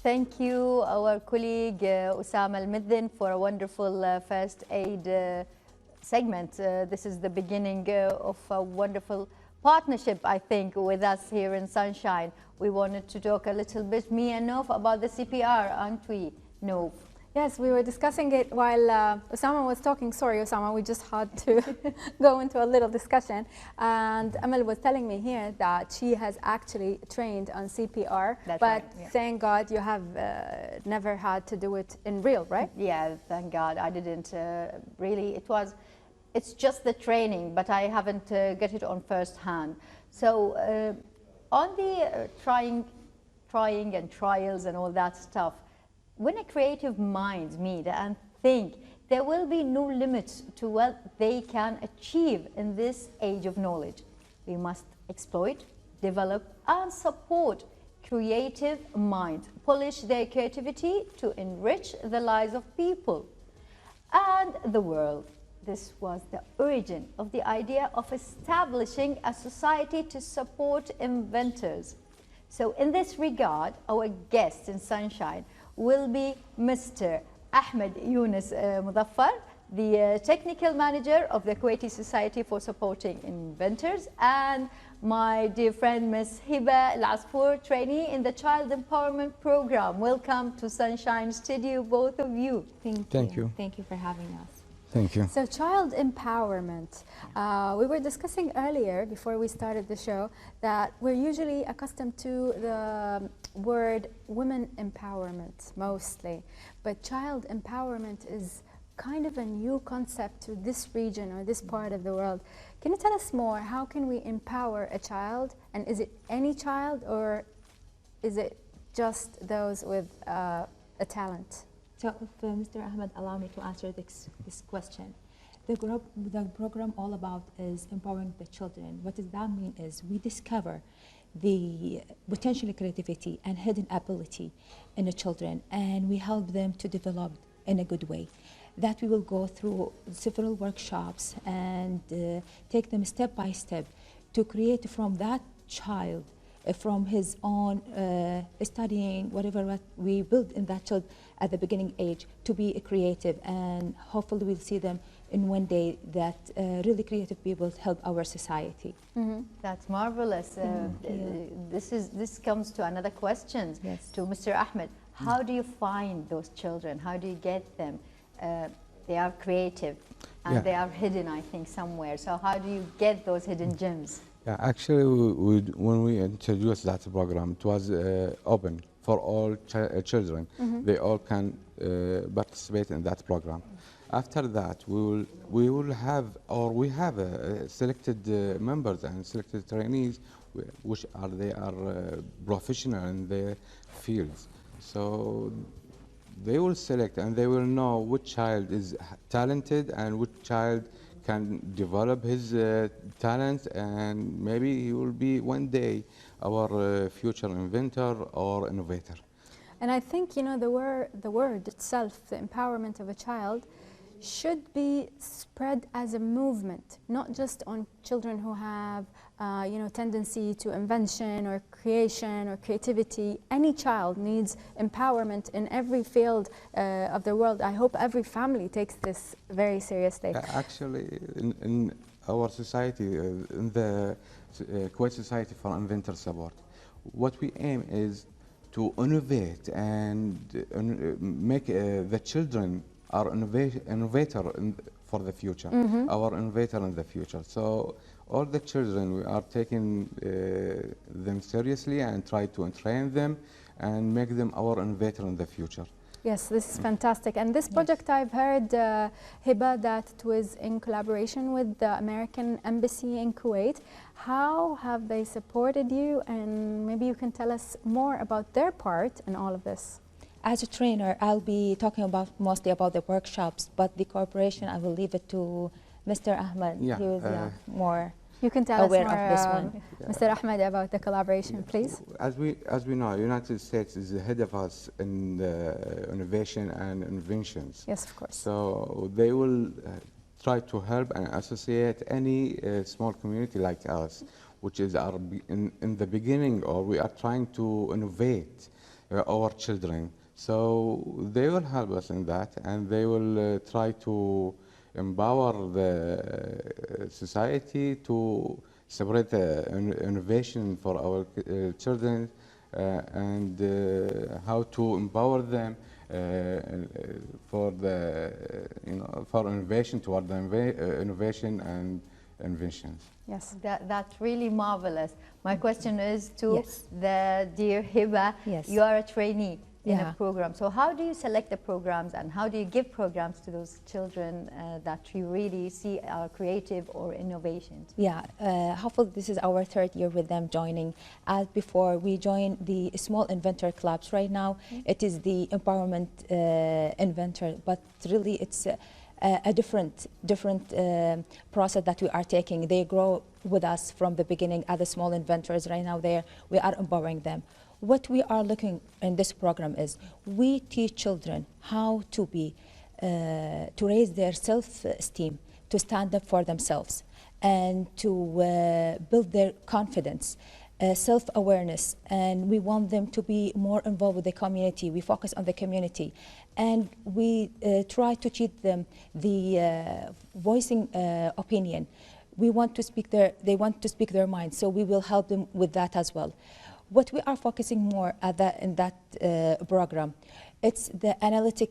thank you, our colleague Osama Al-Midhin, for a wonderful first aid segment. This is the beginning of a wonderful partnership, I think, with us here in Sunshine. We wanted to talk a little bit, me and Nof, about the CPR, aren't we, Nof? Yes, we were discussing it while Osama was talking. Sorry, Osama, we just had to go into a little discussion. And Amal was telling me here that she has actually trained on CPR, That's but right, yeah. Thank God you have never had to do it in real, right? Yeah, thank God I didn't really. It's just the training, but I haven't get it on first hand. So on the trying and trials and all that stuff, when a creative mind meet and think, there will be no limits to what they can achieve in this age of knowledge. We must exploit, develop and support creative minds, polish their creativity to enrich the lives of people and the world. This was the origin of the idea of establishing a society to support inventors. So in this regard, our guest in Sunshine will be Mr. Ahmed Yunus Mظفر, the technical manager of the Kuwaiti Society for Supporting Inventors, and my dear friend Ms. Hiba العصفور, trainee in the Child Empowerment Program. Welcome to Sunshine Studio, both of you. Thank you. Thank you for having us. Thank you. So child empowerment. We were discussing earlier, before we started the show, that we're usually accustomed to the word women empowerment mostly, but child empowerment is kind of a new concept to this region or this part of the world. Can you tell us more? How can we empower a child? And is it any child, or is it just those with a talent? So if Mr. Ahmed allow me to answer this question. The program all about is empowering the children. What does that mean is we discover the potential creativity and hidden ability in the children, and we help them to develop in a good way. That we will go through several workshops and take them step by step to create from that child, from his own studying, whatever what we build in that child at the beginning age, to be a creative, and hopefully we'll see them in one day that really creative people help our society. Mm-hmm. That's marvelous. This comes to another question. Yes. To Mr. Ahmed. How do you find those children? How do you get them? They are creative and they are hidden, I think, somewhere. So how do you get those hidden gems? Yeah, actually, when we introduced that program, it was open for all children. Mm-hmm. They all can participate in that program. After that, we have selected members and selected trainees, which are professional in their fields. So they will select and they will know which child is talented and which child can develop his talents, and maybe he will be one day our future inventor or innovator. And I think, you know, the word itself, the empowerment of a child, should be spread as a movement, not just on children who have, you know, tendency to invention or creation or creativity. Any child needs empowerment in every field of the world. I hope every family takes this very seriously. Actually, in our society, in the Kuwait Society for Inventor Support, what we aim is to innovate and make the children our innovator for the future, our innovator in the future. So all the children, we are taking them seriously and try to train them and make them our innovator in the future. Yes, this is fantastic. And this project, I've heard, Hiba, that it was in collaboration with the American Embassy in Kuwait. How have they supported you? And maybe you can tell us more about their part in all of this. As a trainer, I'll be talking mostly about the workshops, but the cooperation, I will leave it to Mr. Ahmed. Yeah, He was more you can tell us aware more, of this one. Mr. Ahmed, about the collaboration, please. As we know, United States is ahead of us in innovation and inventions. Yes, of course. So they will try to help and associate any small community like us, which is in the beginning, or we are trying to innovate our children. So they will help us in that, and they will try to empower the society to separate innovation for our children and how to empower them for the for innovation toward the innovation and inventions. Yes. That's really marvelous. My question is to Yes. the dear Hiba. Yes. You are a trainee in Yeah. a program. So how do you select the programs, and how do you give programs to those children that you really see are creative or innovations? Yeah, hopefully this is our third year with them joining. As before, we joined the small inventor clubs. Right now, it is the empowerment inventor, but really it's a different process that we are taking. They grow with us from the beginning as the small inventors. Right now, we are empowering them. What we are looking in this program is we teach children how to be, to raise their self-esteem, to stand up for themselves, and to build their confidence, self-awareness, and we want them to be more involved with the community. We focus on the community, and we try to teach them the voicing opinion. We want to speak they want to speak their mind, so we will help them with that as well. What we are focusing more in that program, it's the analytic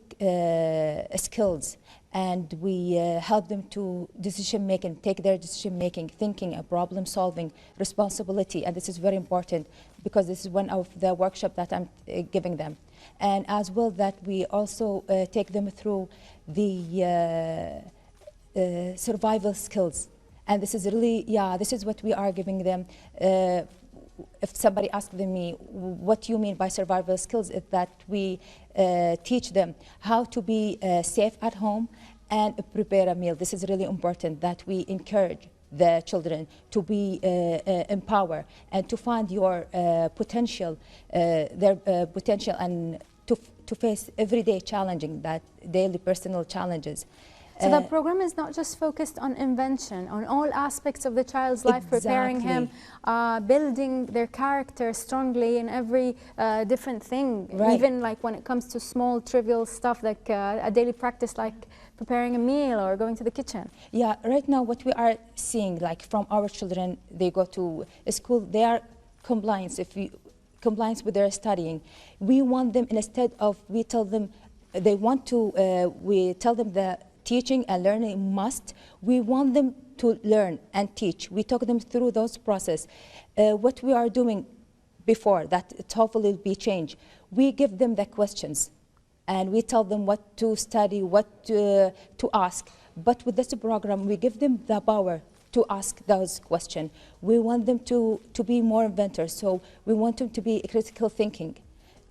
skills, and we help them to decision making, take their decision making, thinking, and problem solving, responsibility, and this is very important because this is one of the workshops that I'm giving them. And as well that we also take them through the survival skills, and this is really, this is what we are giving them. If somebody asked me, what do you mean by survival skills, is that we teach them how to be safe at home and prepare a meal. This is really important, that we encourage the children to be empowered and to find your potential, their potential, and to face everyday challenging, that daily personal challenges. So the program is not just focused on invention, on all aspects of the child's life, preparing him, building their character strongly in every different thing, even like when it comes to small trivial stuff like a daily practice like preparing a meal or going to the kitchen. Yeah, right now what we are seeing, like from our children, they go to school, they are compliance with their studying. We want them, instead of we tell them they want to, we tell them the teaching and learning must, we want them to learn and teach. We talk them through those processes. What we are doing before that, it hopefully will be changed. We give them the questions and we tell them what to study, what to ask. But with this program, we give them the power to ask those questions. We want them to be more inventors, so we want them to be critical thinking.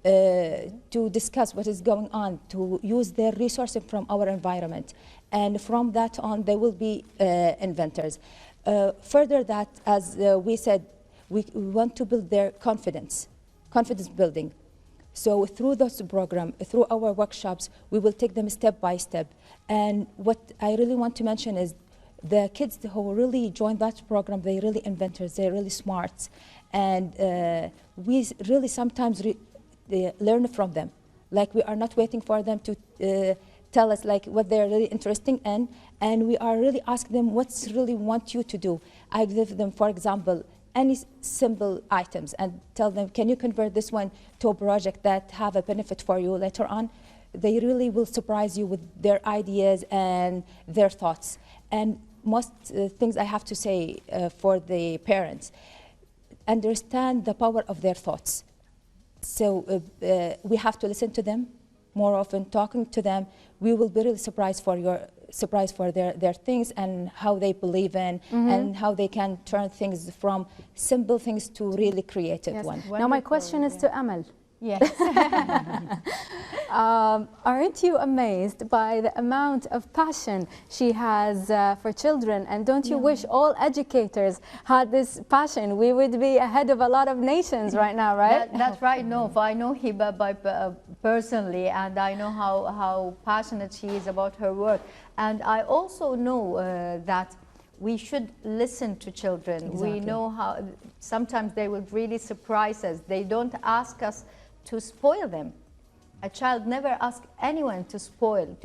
To discuss what is going on, to use their resources from our environment. And from that on, they will be inventors. Further that, as we said, we want to build their confidence building. So through this program, through our workshops, we will take them step by step. And what I really want to mention is the kids who really join that program, they're really inventors, they're really smart. And we really sometimes learn from them. Like, we are not waiting for them to tell us like what they're really interested in, and we are really asking them what's really want you to do. I give them, for example, any simple items and tell them, can you convert this one to a project that have a benefit for you later on? They really will surprise you with their ideas and their thoughts. And most things I have to say for the parents, understand the power of their thoughts. So we have to listen to them more often, talking to them. We will be really surprised for their things and how they believe in, and how they can turn things from simple things to really creative ones. Now my question is to Amal. Yes. Aren't you amazed by the amount of passion she has for children? And don't you wish all educators had this passion? We would be ahead of a lot of nations right now, right? That's right. No, I know Hiba personally, and I know how passionate she is about her work. And I also know that we should listen to children. Exactly. We know how sometimes they will really surprise us. They don't ask us to spoil them. A child never asks anyone to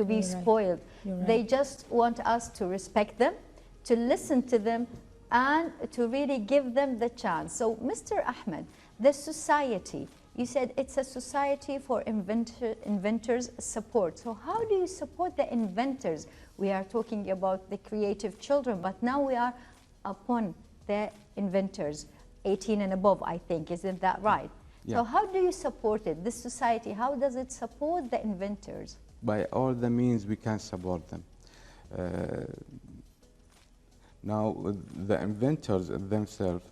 be You're right. spoiled. You're right. They just want us to respect them, to listen to them, and to really give them the chance. So, Mr. Ahmed, the society, you said it's a society for inventors support. So how do you support the inventors? We are talking about the creative children, but now we are upon the inventors, 18 and above, I think. Isn't that right? Yeah. So how do you support it? This society, how does it support the inventors? By all the means we can support them. Now, the inventors themselves,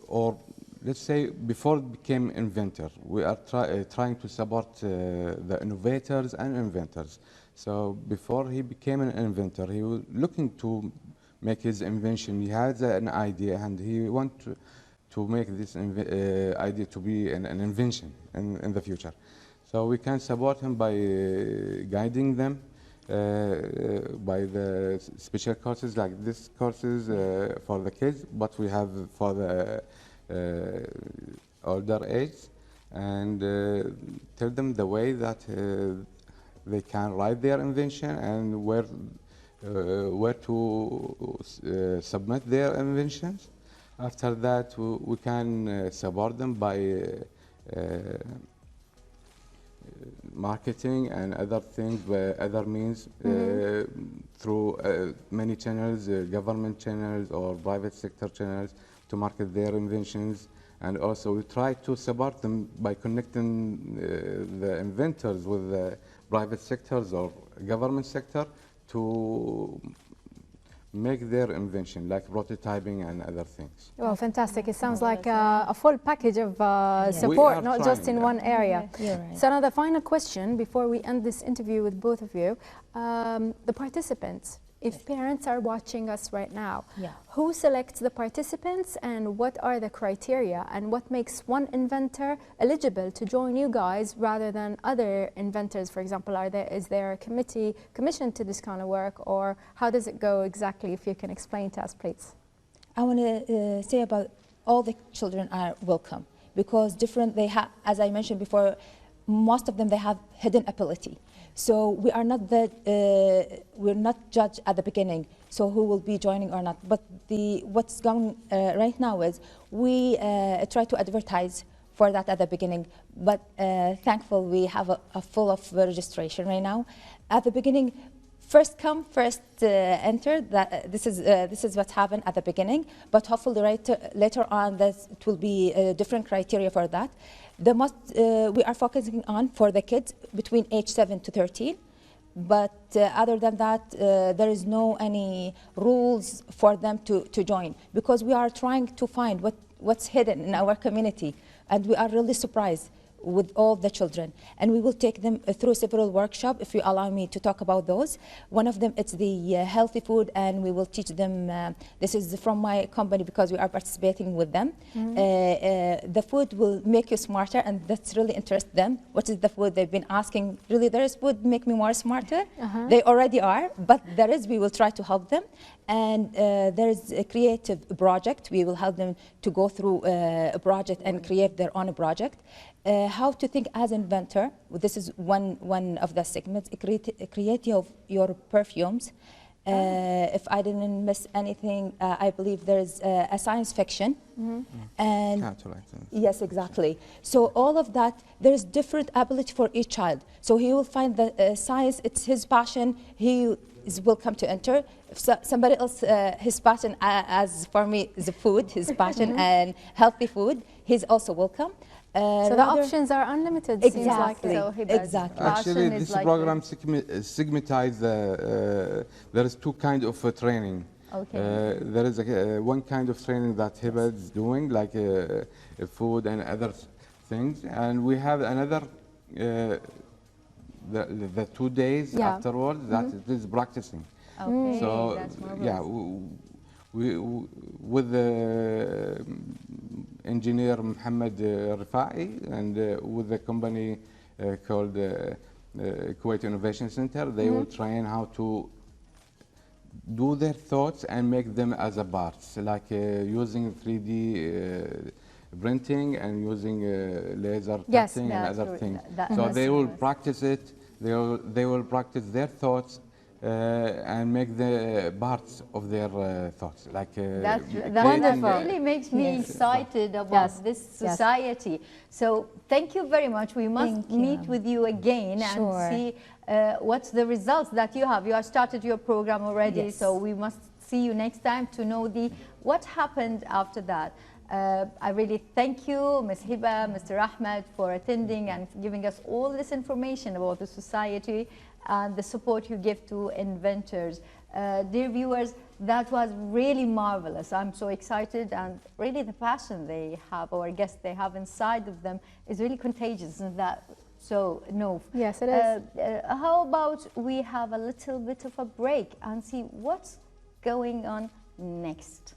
or let's say before it became inventor, we are trying to support the innovators and inventors. So before he became an inventor, he was looking to make his invention. He had an idea and he wanted to make this idea to be an invention in the future. So we can support him by guiding them, by the special courses like this courses for the kids, but we have for the older age, and tell them the way that they can write their invention and where to submit their inventions. After that, we can support them by marketing and other things, other means, through many channels, government channels or private sector channels, to market their inventions. And also we try to support them by connecting the inventors with the private sectors or government sector to make their invention, like prototyping and other things. Well, fantastic. It sounds like a full package of support, not just in one area. You're right. So now the final question before we end this interview with both of you, the participants. If parents are watching us right now, who selects the participants and what are the criteria and what makes one inventor eligible to join you guys rather than other inventors? For example, is there a committee commissioned to this kind of work, or how does it go exactly? If you can explain to us, please. I want to say about all the children are welcome, because they have, as I mentioned before, most of them, they have hidden ability. So we are not we're not judged at the beginning, so who will be joining or not. But what's going right now is we try to advertise for that at the beginning. But thankfully, we have a full of registration right now. At the beginning, first come, first enter. This is what happened at the beginning. But hopefully, later on, it will be different criteria for that. The most we are focusing on for the kids between age 7 to 13. But other than that, there is no any rules for them to join, because we are trying to find what's hidden in our community, and we are really surprised with all the children. And we will take them through several workshops, if you allow me to talk about those. One of them, it's the healthy food, and we will teach them, this is from my company because we are participating with them. The food will make you smarter, and that's really interests them. What is the food they've been asking? Really, there is food make me more smarter? They already are, but we will try to help them. And there is a creative project. We will help them to go through a project and create their own project. How to think as inventor. This is one of the segments. Creating of your perfumes. If I didn't miss anything, I believe there's a science fiction. And yes, exactly. So all of that, there's different ability for each child. So he will find the science, it's his passion. He is welcome to enter. If somebody else, his passion, as for me, is the food, his passion and healthy food, he's also welcome. So the options are unlimited. Exactly. So exactly. Actually, this program stigmatizes. There is two kinds of training. Okay. There is one kind of training that Hiba is doing, like food and other things, and we have another. The 2 days afterwards, that is practicing. Okay. So that's marvelous. yeah, we with the engineer Mohammed Rifai and with the company called Kuwait Innovation Center, they will train how to do their thoughts and make them as a parts, like using 3D printing and using laser Yes, cutting and that's other right. things. That- So that's they will right. practice it. They will practice their thoughts and make the parts of their thoughts. Like That Wonderful. really makes me Yes. excited about Yes. this Yes. society. So thank you very much. We must Thank you. meet with you again Sure. and see what's the results that you have. You have started your program already, Yes. so we must see you next time to know what happened after that. I really thank you, Ms. Hiba, Mr. Ahmed, for attending and giving us all this information about the society and the support you give to inventors. Dear viewers, that was really marvelous. I'm so excited, and really the passion they have, our guests they have inside of them, is really contagious. Isn't that so? No. Yes, it is. How about we have a little bit of a break and see what's going on next?